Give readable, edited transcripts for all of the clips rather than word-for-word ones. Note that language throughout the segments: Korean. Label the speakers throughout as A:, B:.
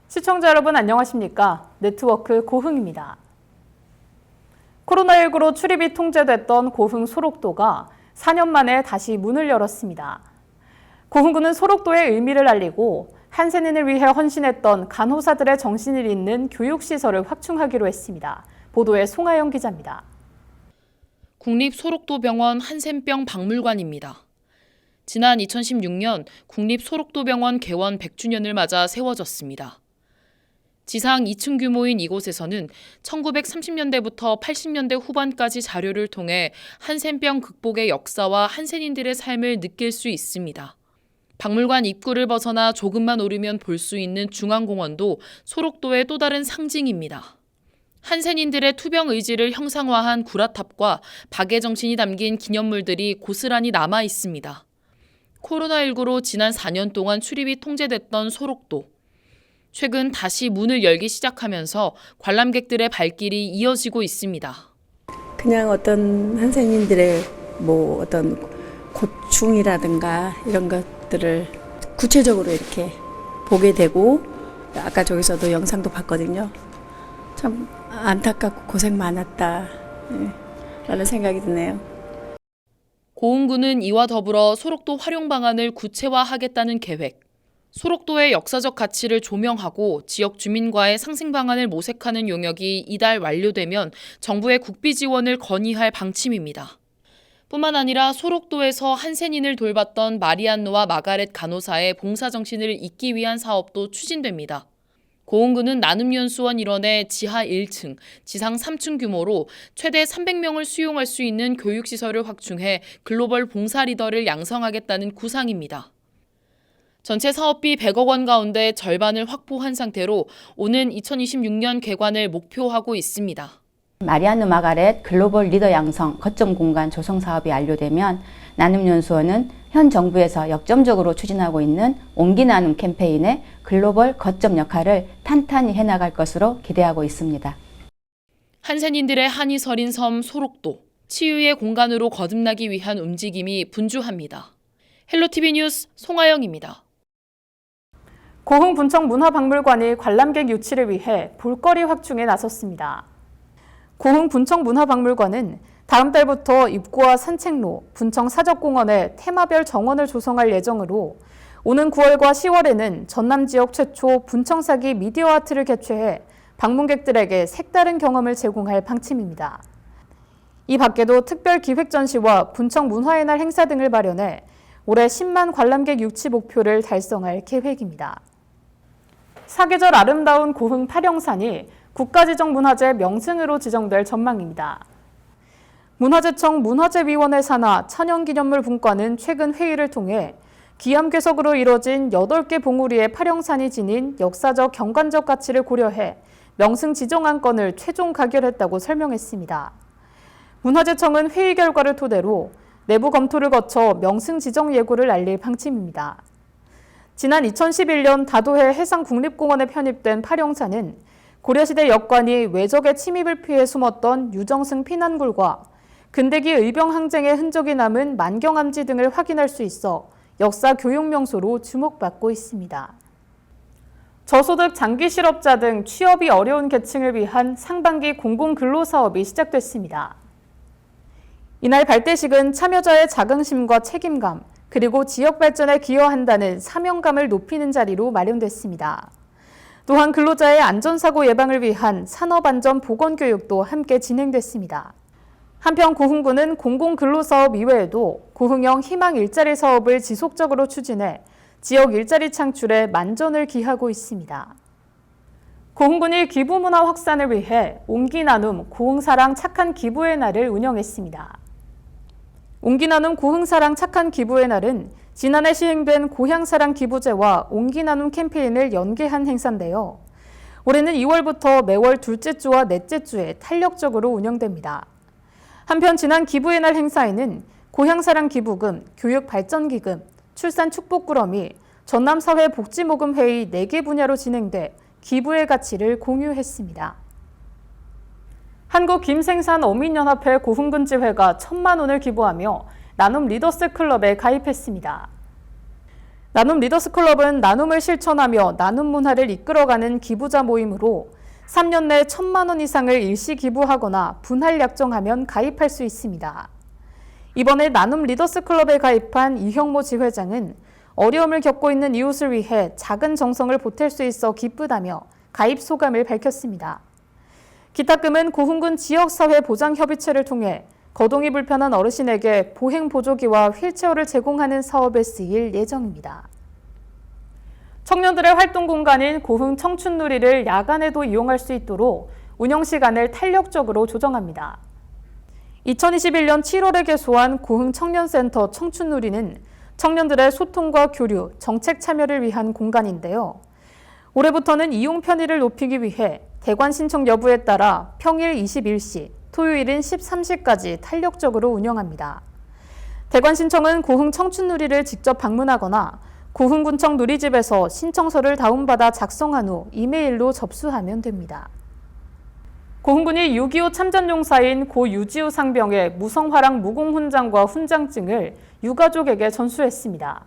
A: 시청자 여러분 안녕하십니까? 네트워크 고흥입니다. 코로나19로 출입이 통제됐던 고흥 소록도가 4년 만에 다시 문을 열었습니다. 고흥구는 소록도의 의미를 알리고 한센인을 위해 헌신했던 간호사들의 정신을 잇는 교육시설을 확충하기로 했습니다. 보도에 송하영 기자입니다.
B: 국립소록도병원 한센병 박물관입니다. 지난 2016년 국립소록도병원 개원 100주년을 맞아 세워졌습니다. 지상 2층 규모인 이곳에서는 1930년대부터 80년대 후반까지 자료를 통해 한센병 극복의 역사와 한센인들의 삶을 느낄 수 있습니다. 박물관 입구를 벗어나 조금만 오르면 볼 수 있는 중앙공원도 소록도의 또 다른 상징입니다. 한센인들의 투병 의지를 형상화한 구라탑과 박의 정신이 담긴 기념물들이 고스란히 남아 있습니다. 코로나19로 지난 4년 동안 출입이 통제됐던 소록도. 최근 다시 문을 열기 시작하면서 관람객들의 발길이 이어지고 있습니다.
C: 그냥 어떤 한센인들의 어떤 고충이라든가 이런 것들을 구체적으로 이렇게 보게 되고, 아까 저기서도 영상도 봤거든요. 참 안타깝고 고생 많았다 라는 생각이 드네요.
B: 고흥구는 이와 더불어 소록도 활용 방안을 구체화하겠다는 계획, 소록도의 역사적 가치를 조명하고 지역 주민과의 상생 방안을 모색하는 용역이 이달 완료되면 정부의 국비 지원을 건의할 방침입니다. 뿐만 아니라 소록도에서 한센인을 돌봤던 마리안노와 마가렛 간호사의 봉사정신을 잇기 위한 사업도 추진됩니다. 고흥구는 나눔연수원 일원의 지하 1층, 지상 3층 규모로 최대 300명을 수용할 수 있는 교육시설을 확충해 글로벌 봉사 리더를 양성하겠다는 구상입니다. 전체 사업비 100억 원 가운데 절반을 확보한 상태로 오는 2026년 개관을 목표하고 있습니다.
D: 마리안노 마가렛 글로벌 리더 양성 거점 공간 조성 사업이 완료되면 나눔연수원은 현 정부에서 역점적으로 추진하고 있는 온기 나눔 캠페인의 글로벌 거점 역할을 탄탄히 해나갈 것으로 기대하고 있습니다.
B: 한센인들의 한이 서린 섬 소록도, 치유의 공간으로 거듭나기 위한 움직임이 분주합니다. 헬로티비 뉴스 송하영입니다.
A: 고흥 분청문화박물관이 관람객 유치를 위해 볼거리 확충에 나섰습니다. 고흥 분청문화박물관은 다음 달부터 입구와 산책로, 분청사적공원에 테마별 정원을 조성할 예정으로 오는 9월과 10월에는 전남 지역 최초 분청사기 미디어 아트를 개최해 방문객들에게 색다른 경험을 제공할 방침입니다. 이 밖에도 특별 기획 전시와 분청 문화의 날 행사 등을 마련해 올해 10만 관람객 유치 목표를 달성할 계획입니다. 사계절 아름다운 고흥 파령산이 국가지정문화재 명승으로 지정될 전망입니다. 문화재청 문화재위원회 산하 천연기념물 분과는 최근 회의를 통해 기암괴석으로 이뤄진 8개 봉우리의 파령산이 지닌 역사적 경관적 가치를 고려해 명승 지정 안건을 최종 가결했다고 설명했습니다. 문화재청은 회의 결과를 토대로 내부 검토를 거쳐 명승 지정 예고를 알릴 방침입니다. 지난 2011년 다도해 해상국립공원에 편입된 파령산은 고려시대 역관이 외적의 침입을 피해 숨었던 유정승 피난굴과 근대기 의병 항쟁의 흔적이 남은 만경암지 등을 확인할 수 있어 역사 교육 명소로 주목받고 있습니다. 저소득 장기 실업자 등 취업이 어려운 계층을 위한 상반기 공공근로사업이 시작됐습니다. 이날 발대식은 참여자의 자긍심과 책임감, 그리고 지역 발전에 기여한다는 사명감을 높이는 자리로 마련됐습니다. 또한 근로자의 안전사고 예방을 위한 산업안전 보건교육도 함께 진행됐습니다. 한편 고흥구는 공공근로사업 이외에도 고흥형 희망 일자리 사업을 지속적으로 추진해 지역 일자리 창출에 만전을 기하고 있습니다. 고흥군이 기부문화 확산을 위해 온기나눔 고흥사랑 착한 기부의 날을 운영했습니다. 온기나눔 고흥사랑 착한 기부의 날은 지난해 시행된 고향사랑 기부제와 온기나눔 캠페인을 연계한 행사인데요. 올해는 2월부터 매월 둘째 주와 넷째 주에 탄력적으로 운영됩니다. 한편 지난 기부의 날 행사에는 고향사랑 기부금, 교육발전기금, 출산축복꾸러미, 전남사회복지모금회의 4개 분야로 진행돼 기부의 가치를 공유했습니다. 한국김생산 어민연합회 고흥군지회가 1,000만 원을 기부하며 나눔 리더스 클럽에 가입했습니다. 나눔 리더스 클럽은 나눔을 실천하며 나눔 문화를 이끌어가는 기부자 모임으로 3년 내 1,000만 원 이상을 일시 기부하거나 분할 약정하면 가입할 수 있습니다. 이번에 나눔 리더스 클럽에 가입한 이형모 지회장은 어려움을 겪고 있는 이웃을 위해 작은 정성을 보탤 수 있어 기쁘다며 가입 소감을 밝혔습니다. 기탁금은 고흥군 지역사회보장협의체를 통해 거동이 불편한 어르신에게 보행보조기와 휠체어를 제공하는 사업에 쓰일 예정입니다. 청년들의 활동 공간인 고흥 청춘누리를 야간에도 이용할 수 있도록 운영 시간을 탄력적으로 조정합니다. 2021년 7월에 개소한 고흥 청년센터 청춘누리는 청년들의 소통과 교류, 정책 참여를 위한 공간인데요. 올해부터는 이용 편의를 높이기 위해 대관 신청 여부에 따라 평일 21시, 토요일은 13시까지 탄력적으로 운영합니다. 대관 신청은 고흥 청춘누리를 직접 방문하거나 고흥군청 누리집에서 신청서를 다운받아 작성한 후 이메일로 접수하면 됩니다. 고흥군이 6.25 참전용사인 고 유지우 상병의 무성화랑 무공훈장과 훈장증을 유가족에게 전수했습니다.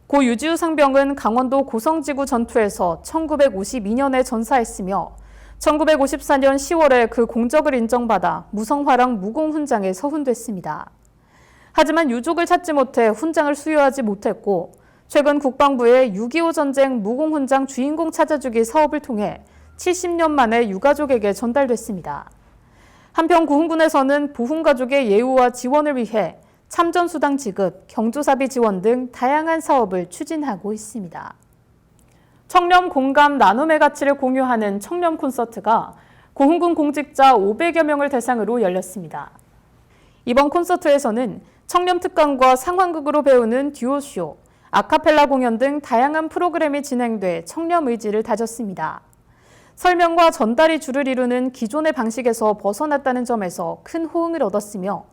A: 고 유지우 상병은 강원도 고성지구 전투에서 1952년에 전사했으며 1954년 10월에 그 공적을 인정받아 무성화랑 무공훈장에 서훈됐습니다. 하지만 유족을 찾지 못해 훈장을 수여하지 못했고 최근 국방부의 6.25 전쟁 무공훈장 주인공 찾아주기 사업을 통해 70년 만에 유가족에게 전달됐습니다. 한편 고흥군에서는 보훈가족의 예우와 지원을 위해 참전수당 지급, 경조사비 지원 등 다양한 사업을 추진하고 있습니다. 청렴, 공감, 나눔의 가치를 공유하는 청렴 콘서트가 고흥군 공직자 500여 명을 대상으로 열렸습니다. 이번 콘서트에서는 청렴 특강과 상황극으로 배우는 듀오쇼, 아카펠라 공연 등 다양한 프로그램이 진행돼 청렴 의지를 다졌습니다. 설명과 전달이 주를 이루는 기존의 방식에서 벗어났다는 점에서 큰 호응을 얻었으며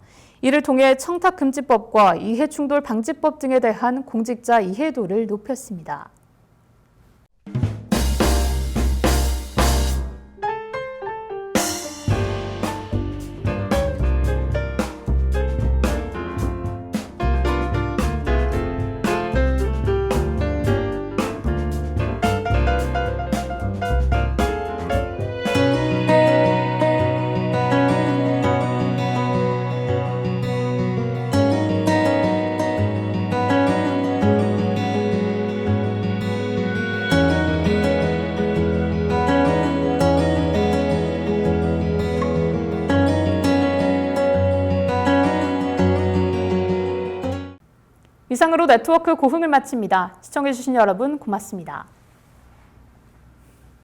A: 이를 통해 청탁금지법과 이해충돌 방지법 등에 대한 공직자 이해도를 높였습니다. 이상으로 네트워크 고흥을 마칩니다. 시청해주신 여러분 고맙습니다.